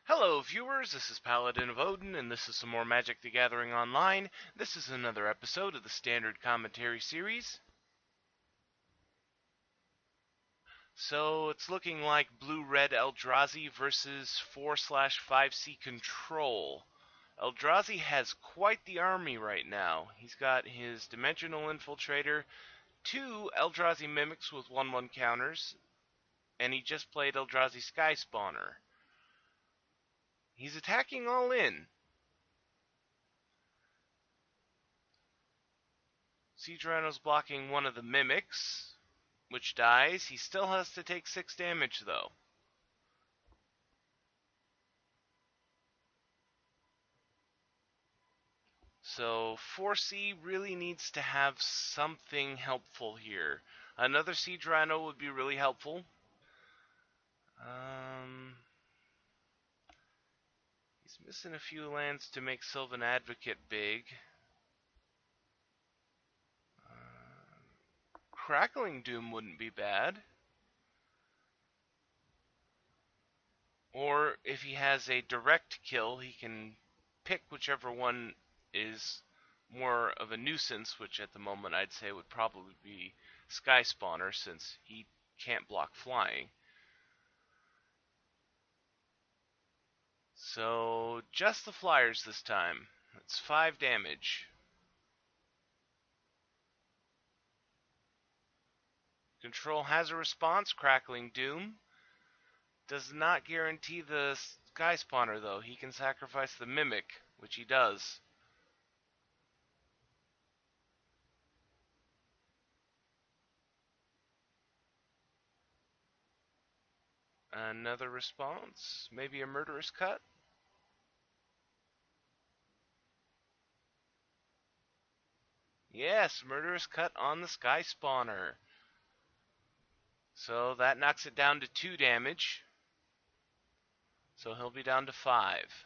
Hello viewers, this is Paladin of Odin, and this is some more Magic the Gathering Online. This is another episode of the Standard Commentary Series. So, it's looking like Blue-Red Eldrazi versus 4/5C Control. Eldrazi has quite the army right now. He's got his Dimensional Infiltrator, 2 Eldrazi Mimics with 1/1 counters, and he just played Eldrazi Sky Spawner. He's attacking all in. Siege Rhino's blocking one of the Mimics, which dies. He still has to take 6 damage, though. So 4C really needs to have something helpful here. Another Siege Rhino would be really helpful. He's missing a few lands to make Sylvan Advocate big. Crackling Doom wouldn't be bad. Or if he has a direct kill, he can pick whichever one is more of a nuisance, which at the moment I'd say would probably be Sky Spawner, since he can't block flying. So just the flyers this time. That's 5 damage. Control has a response, Crackling Doom. Does not guarantee the Sky Spawner though. He can sacrifice the Mimic, which he does. Another response, maybe a Murderous Cut. Yes, Murderous Cut on the Sky Spawner. So that knocks it down to 2 damage. So he'll be down to 5.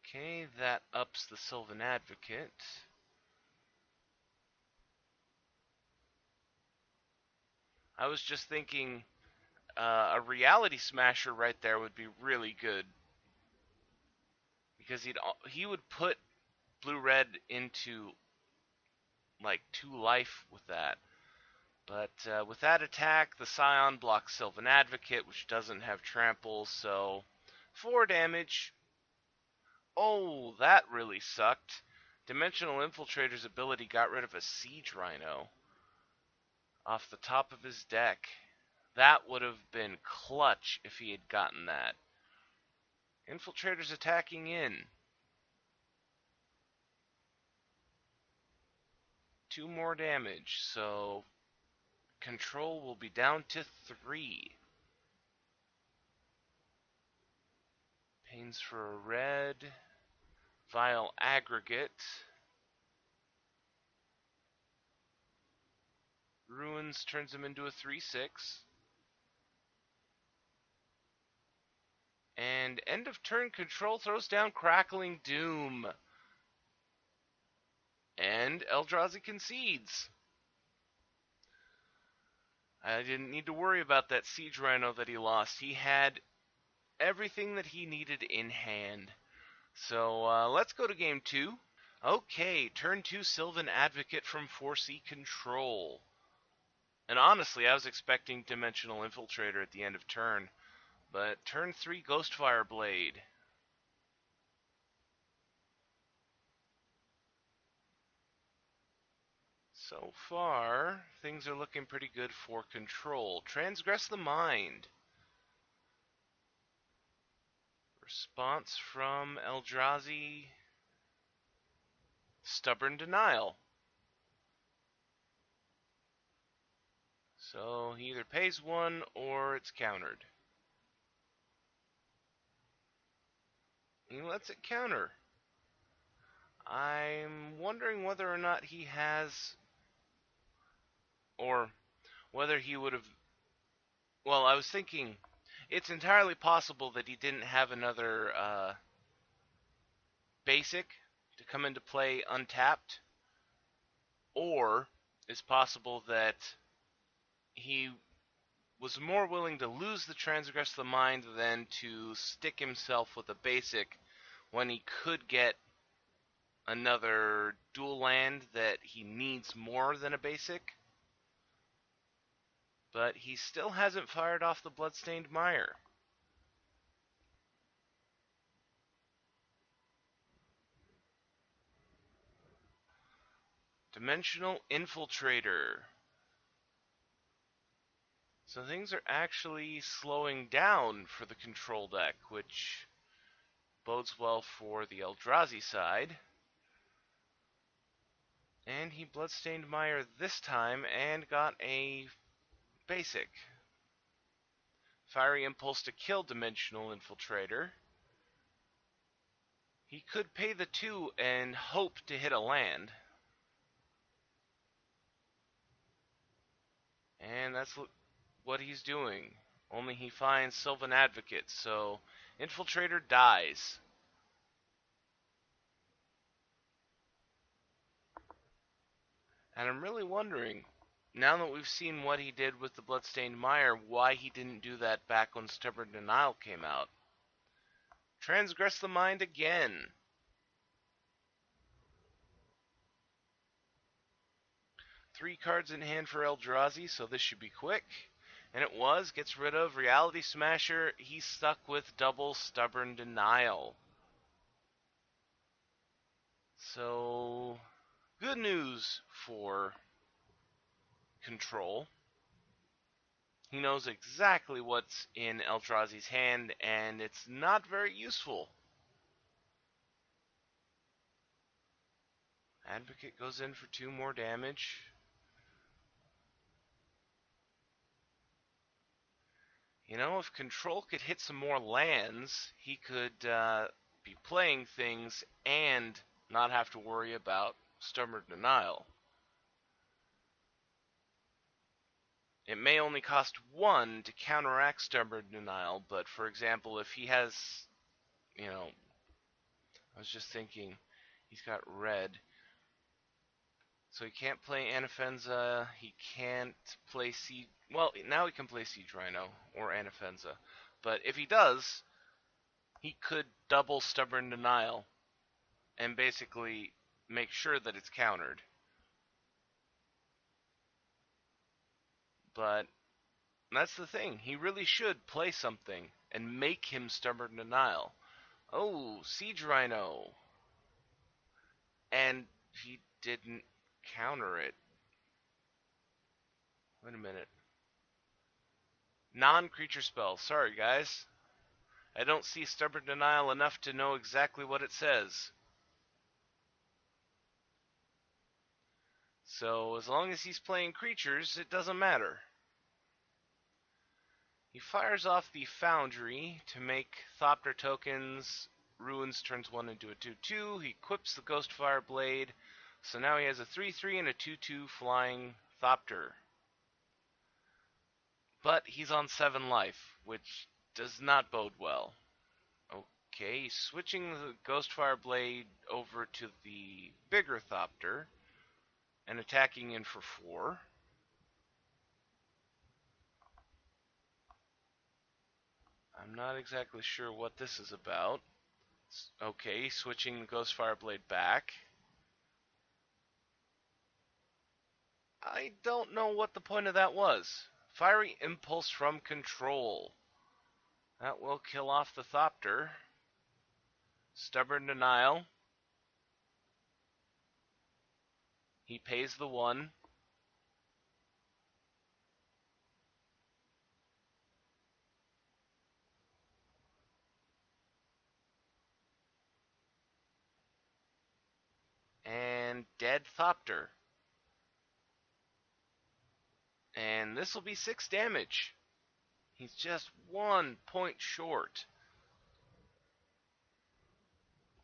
Okay, that ups the Sylvan Advocate. I was just thinking a Reality Smasher right there would be really good. Because he would put Blue-Red into like 2 life with that. But with that attack, the Scion blocks Sylvan Advocate, which doesn't have trample, so 4 damage. Oh, that really sucked. Dimensional Infiltrator's ability got rid of a Siege Rhino off the top of his deck. That would have been clutch if he had gotten that. Infiltrator's attacking in. 2 more damage, so control will be down to 3. Pains for a red. Vile Aggregate. Ruins turns him into a 3/6. And end of turn control throws down Crackling Doom. And Eldrazi concedes. I didn't need to worry about that Siege Rhino that he lost. He had everything that he needed in hand. So let's go to game 2. Okay, turn 2 Sylvan Advocate from 4C Control. And honestly, I was expecting Dimensional Infiltrator at the end of turn. But turn 3 Ghostfire Blade. So far, things are looking pretty good for Control. Transgress the Mind. Response from Eldrazi. Stubborn Denial. So he either pays 1 or it's countered. He lets it counter. I'm wondering whether or not he has, or whether he would have, well, I was thinking it's entirely possible that he didn't have another basic to come into play untapped, or it's possible that he was more willing to lose the Transgress the Mind than to stick himself with a basic when he could get another dual land that he needs more than a basic. But he still hasn't fired off the Bloodstained Mire. Dimensional Infiltrator. So things are actually slowing down for the control deck, which bodes well for the Eldrazi side. And he Bloodstained Mire this time and got a basic. Fiery Impulse to kill Dimensional Infiltrator. He could pay the 2 and hope to hit a land. And that's what he's doing. Only he finds Sylvan Advocate, so Infiltrator dies. And I'm really wondering, now that we've seen what he did with the Bloodstained Mire, why he didn't do that back when Stubborn Denial came out. Transgress the Mind again. 3 cards in hand for Eldrazi, so this should be quick. And it was. Gets rid of Reality Smasher. He's stuck with double Stubborn Denial. So, good news for Control. He knows exactly what's in Eldrazi's hand, and it's not very useful. Advocate goes in for 2 more damage. You know, if Control could hit some more lands, he could be playing things and not have to worry about Stubborn Denial. It may only cost 1 to counteract Stubborn Denial, but for example, if he has, you know, I was just thinking, he's got red. So he can't play Anafenza, he can't play Siege... Well, now he can play Siege Rhino, or Anafenza. But if he does, he could double Stubborn Denial, and basically make sure that it's countered. But that's the thing, he really should play something, and make him Stubborn Denial. Oh, Siege Rhino. And he didn't counter it. Wait a minute. Non-creature spell. Sorry, guys. I don't see Stubborn Denial enough to know exactly what it says. So, as long as he's playing creatures, it doesn't matter. He fires off the Foundry to make Thopter tokens. Ruins turns 1 into a 2/2. He equips the Ghostfire Blade. So now he has a 3/3 and a 2/2 flying Thopter. But he's on 7 life, which does not bode well. Okay, switching the Ghostfire Blade over to the bigger Thopter and attacking in for 4. I'm not exactly sure what this is about. Okay, switching the Ghostfire Blade back. I don't know what the point of that was. Fiery Impulse from Control. That will kill off the Thopter. Stubborn Denial. He pays the 1. And dead Thopter. And this will be 6 damage. He's just 1 point short.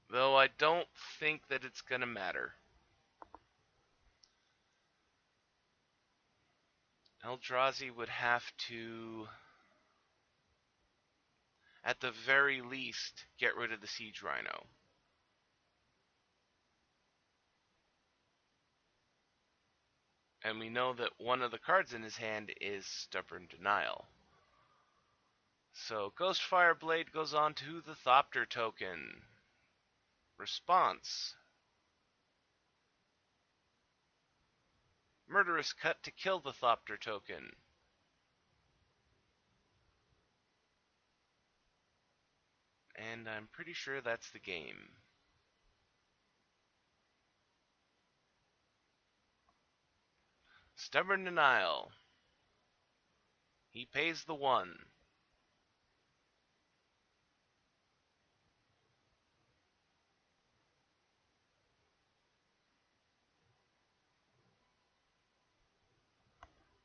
Though I don't think that it's going to matter. Eldrazi would have to, at the very least, get rid of the Siege Rhino. And we know that one of the cards in his hand is Stubborn Denial. So Ghostfire Blade goes on to the Thopter token. Response. Murderous Cut to kill the Thopter token. And I'm pretty sure that's the game. Stubborn Denial. He pays the 1.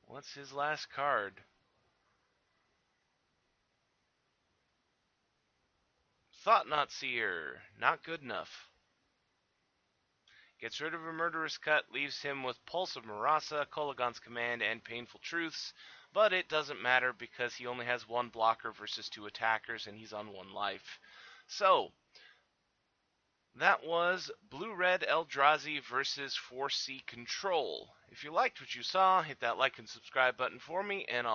What's his last card? Thought Not Seer. Not good enough. Gets rid of a Murderous Cut, leaves him with Pulse of Marasa, Kolaghan's Command, and Painful Truths, but it doesn't matter because he only has 1 blocker versus 2 attackers, and he's on 1 life. So, that was Blue-Red Eldrazi versus 4C Control. If you liked what you saw, hit that like and subscribe button for me, and I'll